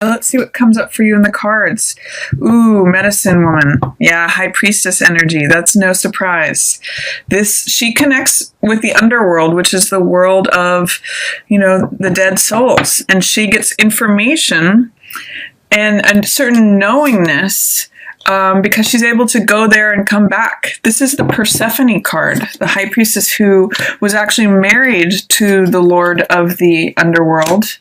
Let's see what comes up for you in the cards. Ooh, medicine woman. Yeah, high priestess energy. That's no surprise. She connects with the underworld, which is the world of, the dead souls. And she gets information and a certain knowingness because she's able to go there and come back. This is the Persephone card, the high priestess who was actually married to the lord of the underworld.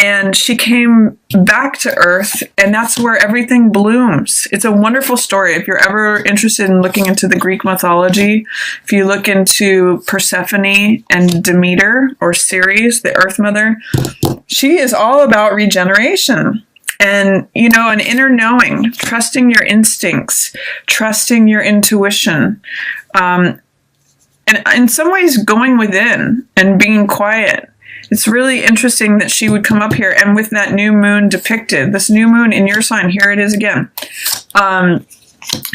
And she came back to Earth, and that's where everything blooms. It's a wonderful story. If you're ever interested in looking into the Greek mythology, if you look into Persephone and Demeter, or Ceres, the Earth Mother, she is all about regeneration. And, an inner knowing, trusting your instincts, trusting your intuition, and in some ways going within and being quiet. It's really interesting that she would come up here, and with that new moon depicted, this new moon in your sign, here it is again,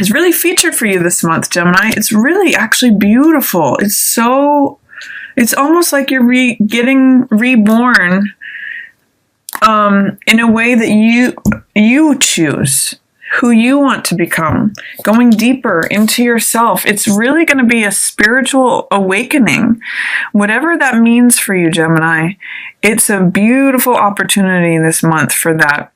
is really featured for you this month, Gemini. It's really actually beautiful. It's almost like you're getting reborn in a way that you choose who you want to become, going deeper into yourself. It's really going to be a spiritual awakening. Whatever that means for you, Gemini, it's a beautiful opportunity this month for that.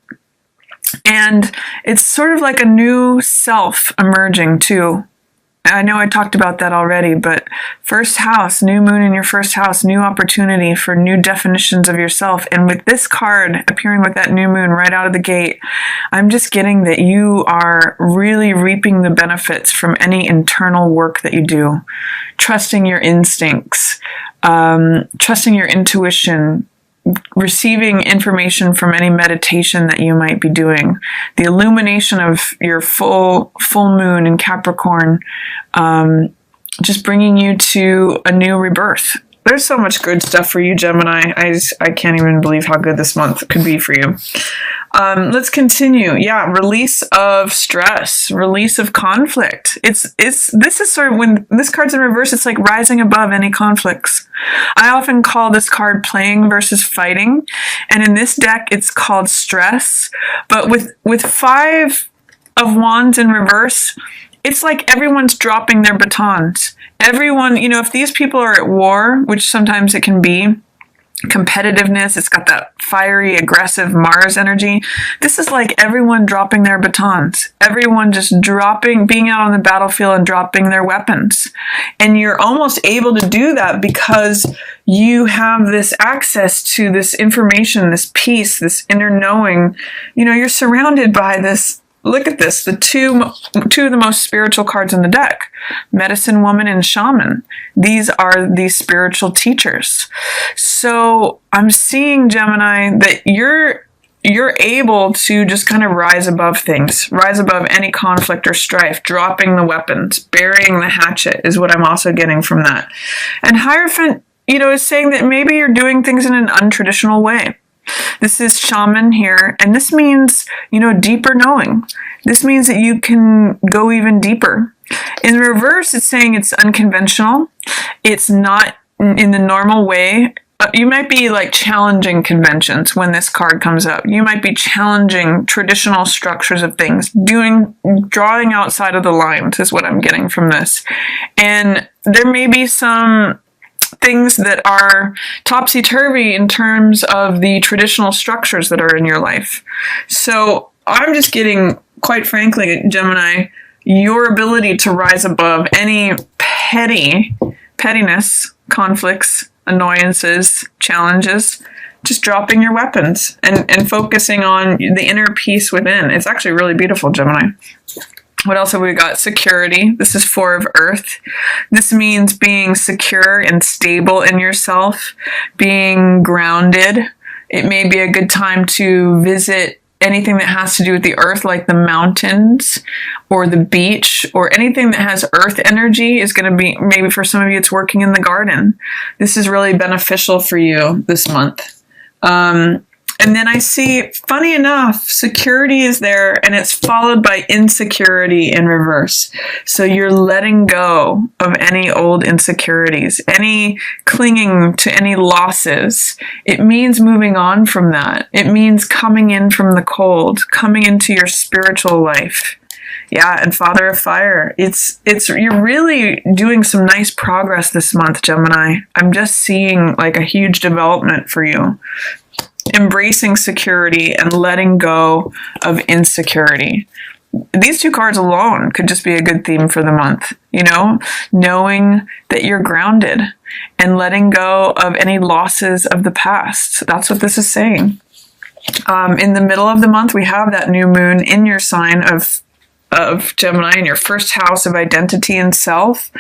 And it's sort of like a new self emerging too. I know I talked about that already, but first house, new moon in your first house, new opportunity for new definitions of yourself. And with this card appearing with that new moon right out of the gate, I'm just getting that you are really reaping the benefits from any internal work that you do. Trusting your instincts, trusting your intuition, receiving information from any meditation that you might be doing, the illumination of your full moon in Capricorn, just bringing you to a new rebirth. There's so much good stuff for you, Gemini. I can't even believe how good this month could be for you. Let's continue. Yeah, release of stress, release of conflict. This is sort of, when this card's in reverse, it's like rising above any conflicts. I often call this card playing versus fighting. And in this deck, it's called stress. But with 5 of Wands in reverse, it's like everyone's dropping their batons. Everyone, if these people are at war, which sometimes it can be, competitiveness, it's got that fiery, aggressive Mars energy. This is like everyone dropping their batons. Everyone just being out on the battlefield and dropping their weapons. And you're almost able to do that because you have this access to this information, this peace, this inner knowing. You're surrounded by this. Look at this, the two of the most spiritual cards in the deck, Medicine Woman and Shaman. These are the spiritual teachers. So I'm seeing, Gemini, that you're able to just kind of rise above things, rise above any conflict or strife, dropping the weapons, burying the hatchet is what I'm also getting from that. And Hierophant, is saying that maybe you're doing things in an untraditional way. This is Shaman here, and this means, deeper knowing. This means that you can go even deeper. In reverse, it's saying it's unconventional. It's not in the normal way. You might be like challenging conventions when this card comes up. You might be challenging traditional structures of things, drawing outside of the lines is what I'm getting from this. And there may be some things that are topsy-turvy in terms of the traditional structures that are in your life. So I'm just getting, quite frankly, Gemini, your ability to rise above any pettiness, conflicts, annoyances, challenges, just dropping your weapons and focusing on the inner peace within. It's actually really beautiful, Gemini. What else have we got? Security. This is 4 of Earth. This means being secure and stable in yourself, being grounded. It may be a good time to visit anything that has to do with the earth, like the mountains or the beach, or anything that has earth energy is going to be, maybe for some of you, it's working in the garden. This is really beneficial for you this month. And then I see, funny enough, security is there and it's followed by insecurity in reverse. So you're letting go of any old insecurities, any clinging to any losses. It means moving on from that. It means coming in from the cold, coming into your spiritual life. Yeah, and Father of Fire. You're really doing some nice progress this month, Gemini. I'm just seeing like a huge development for you. Embracing security and letting go of insecurity. These two cards alone could just be a good theme for the month, you know, knowing that you're grounded and letting go of any losses of the past. That's what this is saying. In the middle of the month, we have that new moon in your sign of Gemini in your first house of identity and self.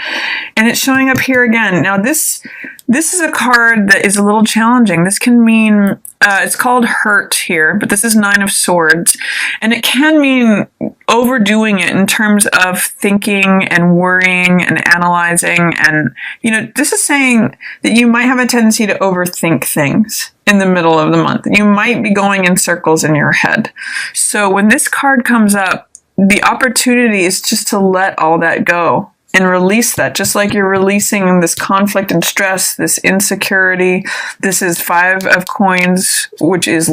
And it's showing up here again. Now, this is a card that is a little challenging. This can mean, it's called hurt here, but this is 9 of Swords. And it can mean overdoing it in terms of thinking and worrying and analyzing. And, you know, this is saying that you might have a tendency to overthink things in the middle of the month. You might be going in circles in your head. So when this card comes up, the opportunity is just to let all that go and release that, just like you're releasing this conflict and stress, this insecurity. This is 5 of coins, which is,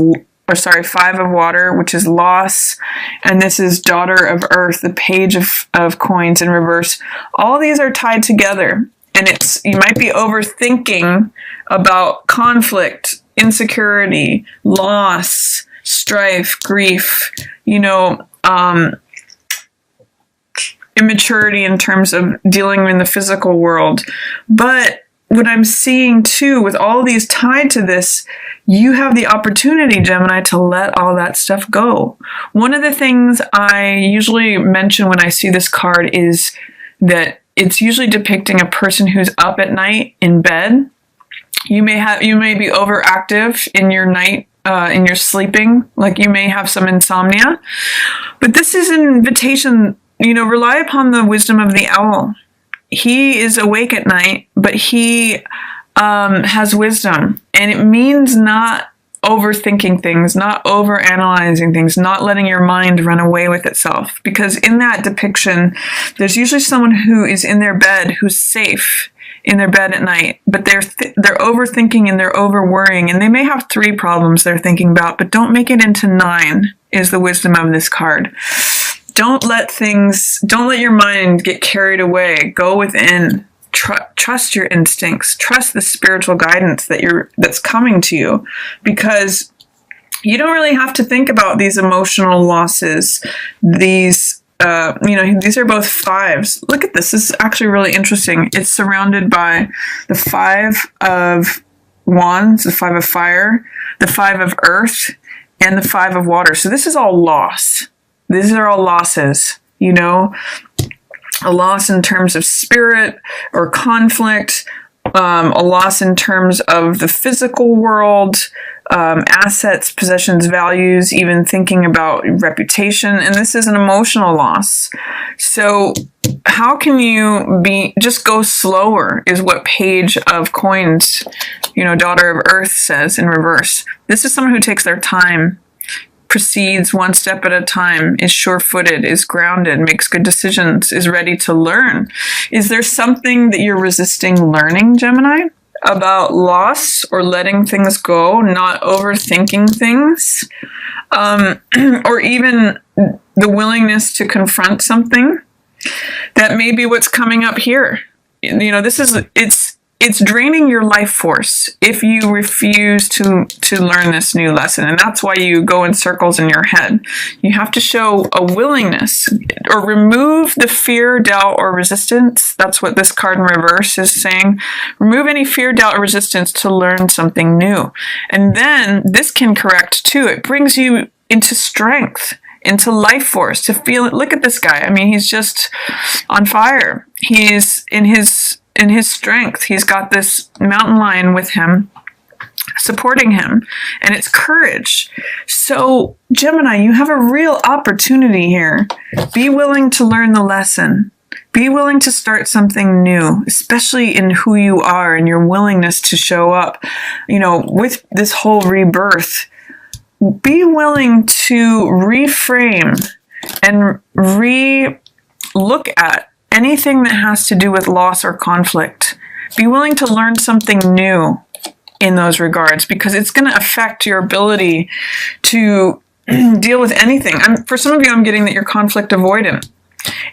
5 of water, which is loss. And this is Daughter of Earth, the Page of coins in reverse. All these are tied together. And you might be overthinking about conflict, insecurity, loss, strife, grief, you know, immaturity in terms of dealing in the physical world. But what I'm seeing too, with all of these tied to this, you have the opportunity, Gemini, to let all that stuff go. One of the things I usually mention when I see this card is that it's usually depicting a person who's up at night in bed. You may be overactive in your night, in your sleeping, like you may have some insomnia. But this is an invitation. You know, rely upon the wisdom of the owl. He is awake at night, but he has wisdom. And it means not overthinking things, not overanalyzing things, not letting your mind run away with itself. Because in that depiction, there's usually someone who is in their bed, who's safe in their bed at night, but they're overthinking and they're over worrying. And they may have 3 problems they're thinking about, but don't make it into 9, is the wisdom of this card. Don't let your mind get carried away. Go within. Trust your instincts. Trust the spiritual guidance that's coming to you, because you don't really have to think about these emotional losses. These, these are both 5s. Look at this. This is actually really interesting. It's surrounded by the 5 of Wands, the 5 of Fire, the 5 of Earth, and the 5 of Water. So this is all loss. These are all losses, you know, a loss in terms of spirit or conflict, a loss in terms of the physical world, assets, possessions, values, even thinking about reputation. And this is an emotional loss. So how can you just go slower is what Page of Coins, you know, Daughter of Earth says in reverse. This is someone who takes their time, proceeds one step at a time, is sure-footed, is grounded, makes good decisions, is ready to learn. Is there something that you're resisting learning, Gemini, about loss or letting things go, not overthinking things, or even the willingness to confront something? That may be what's coming up here. You know, it's draining your life force if you refuse to learn this new lesson. And that's why you go in circles in your head. You have to show a willingness or remove the fear, doubt, or resistance. That's what this card in reverse is saying. Remove any fear, doubt, or resistance to learn something new. And then this can correct too. It brings you into strength, into life force, to feel it. Look at this guy. I mean, he's just on fire. He's in his strength. He's got this mountain lion with him, supporting him, and it's courage. So, Gemini, you have a real opportunity here. Be willing to learn the lesson. Be willing to start something new, especially in who you are and your willingness to show up. You know, with this whole rebirth, be willing to reframe and look at anything that has to do with loss or conflict. Be willing to learn something new in those regards, because it's going to affect your ability to deal with anything. For some of you, I'm getting that you're conflict avoidant.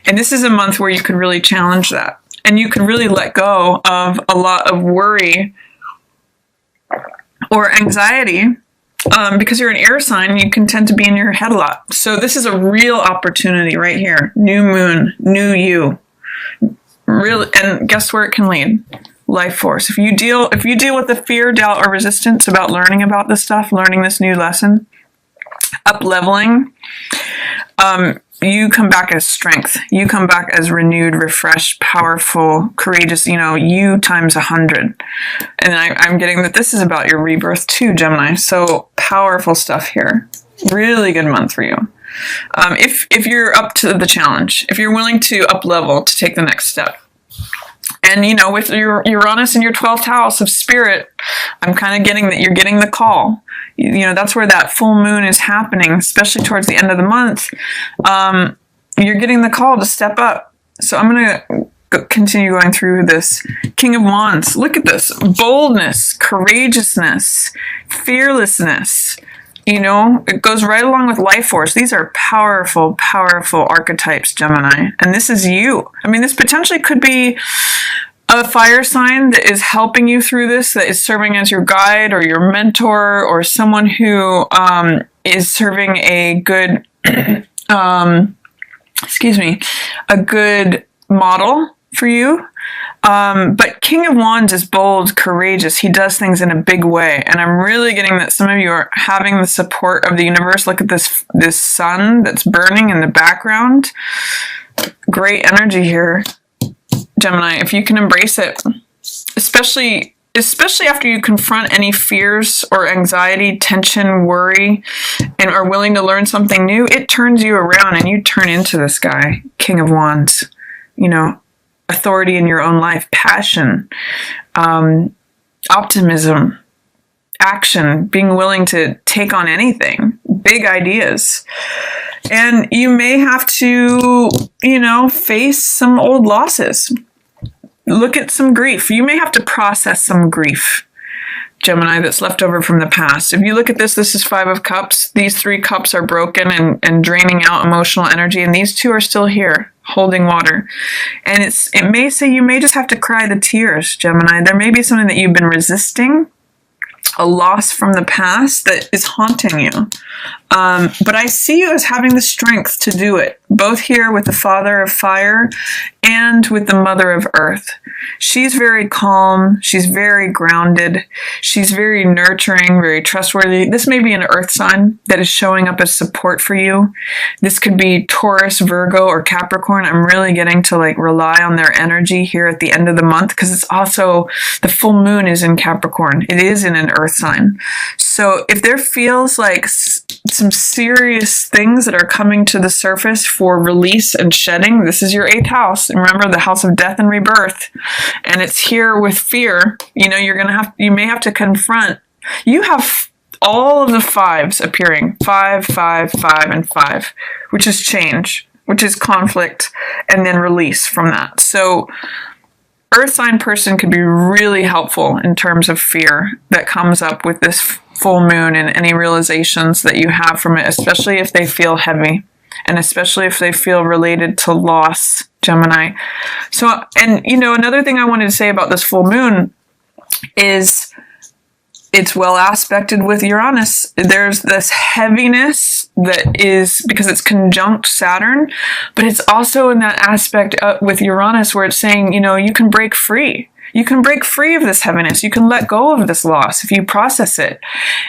And this is a month where you could really challenge that. And you can really let go of a lot of worry or anxiety. Because you're an air sign, you can tend to be in your head a lot. So this is a real opportunity right here. New moon, new you. Really, and guess where it can lead? Life force. If you deal with the fear, doubt, or resistance about learning about this stuff, learning this new lesson, up-leveling, you come back as strength. You come back as renewed, refreshed, powerful, courageous, you times 100. And I'm getting that this is about your rebirth too, Gemini. So powerful stuff here. Really good month for you. If you're up to the challenge, if you're willing to up-level, to take the next step. And, with your Uranus in your 12th house of spirit, I'm kind of getting that you're getting the call. That's where that full moon is happening, especially towards the end of the month. You're getting the call to step up. So I'm going to continue going through this. King of Wands. Look at this. Boldness, courageousness, fearlessness. It goes right along with life force. These are powerful, powerful archetypes, Gemini. And this is you. This potentially could be a fire sign that is helping you through this, that is serving as your guide or your mentor, or someone who is serving a good, a good model for you. But King of Wands is bold, courageous. He does things in a big way. And I'm really getting that some of you are having the support of the universe. Look at this sun that's burning in the background. Great energy here, Gemini, if you can embrace it, especially after you confront any fears or anxiety, tension, worry, and are willing to learn something new, it turns you around and you turn into this guy, King of Wands. Authority in your own life, passion, optimism, action, being willing to take on anything, big ideas. And you may have to, face some old losses. Look at some grief. You may have to process some grief, Gemini, that's left over from the past. If you look at this is 5 of Cups. These 3 cups are broken and draining out emotional energy, and these 2 are still here, holding water. And it may say you may just have to cry the tears, Gemini. There may be something that you've been resisting, a loss from the past that is haunting you. But I see you as having the strength to do it, both here with the Father of Fire and with the Mother of Earth. She's very calm. She's very grounded. She's very nurturing, very trustworthy. This may be an Earth sign that is showing up as support for you. This could be Taurus, Virgo, or Capricorn. I'm really getting to rely on their energy here at the end of the month, because it's also, the full moon is in Capricorn. It is in an Earth sign. So if there feels like some serious things that are coming to the surface for release and shedding, this is your 8th house. And remember, the house of death and rebirth. And it's here with fear. You may have to confront. You have all of the 5s appearing. 5, 5, 5, and 5, which is change, which is conflict, and then release from that. So Earth sign person could be really helpful in terms of fear that comes up with this full moon and any realizations that you have from it, especially if they feel heavy and especially if they feel related to loss, Gemini. So, and another thing I wanted to say about this full moon is it's well aspected with Uranus. There's this heaviness that is because it's conjunct Saturn, but it's also in that aspect with Uranus where it's saying, you can break free. You can break free of this heaviness. You can let go of this loss if you process it.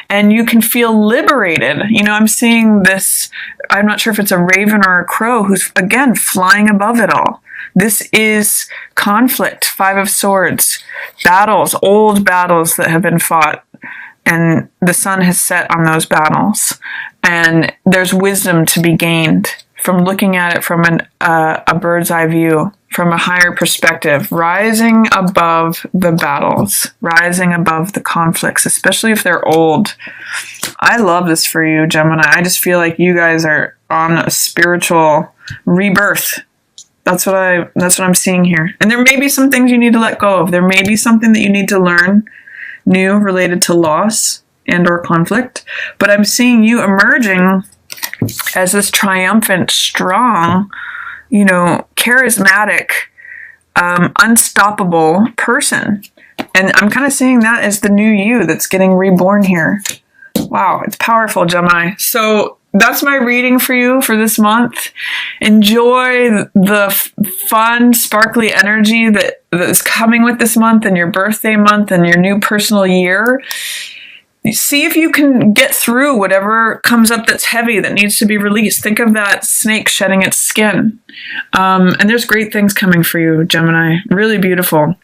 And you can feel liberated. I'm seeing this, I'm not sure if it's a raven or a crow who's, again, flying above it all. This is conflict, 5 of Swords, battles, old battles that have been fought. And the sun has set on those battles. And there's wisdom to be gained from looking at it from a bird's eye view, from a higher perspective, rising above the battles, rising above the conflicts, especially if they're old. I love this for you, Gemini. I just feel like you guys are on a spiritual rebirth. That's what I'm seeing here. And there may be some things you need to let go of. There may be something that you need to learn new related to loss and or conflict. But I'm seeing you emerging as this triumphant, strong, charismatic, unstoppable person. And I'm kind of seeing that as the new you that's getting reborn here. Wow, it's powerful, Gemini. So that's my reading for you for this month. Enjoy the fun, sparkly energy that is coming with this month and your birthday month and your new personal year. See if you can get through whatever comes up that's heavy, that needs to be released. Think of that snake shedding its skin. And there's great things coming for you, Gemini. Really beautiful.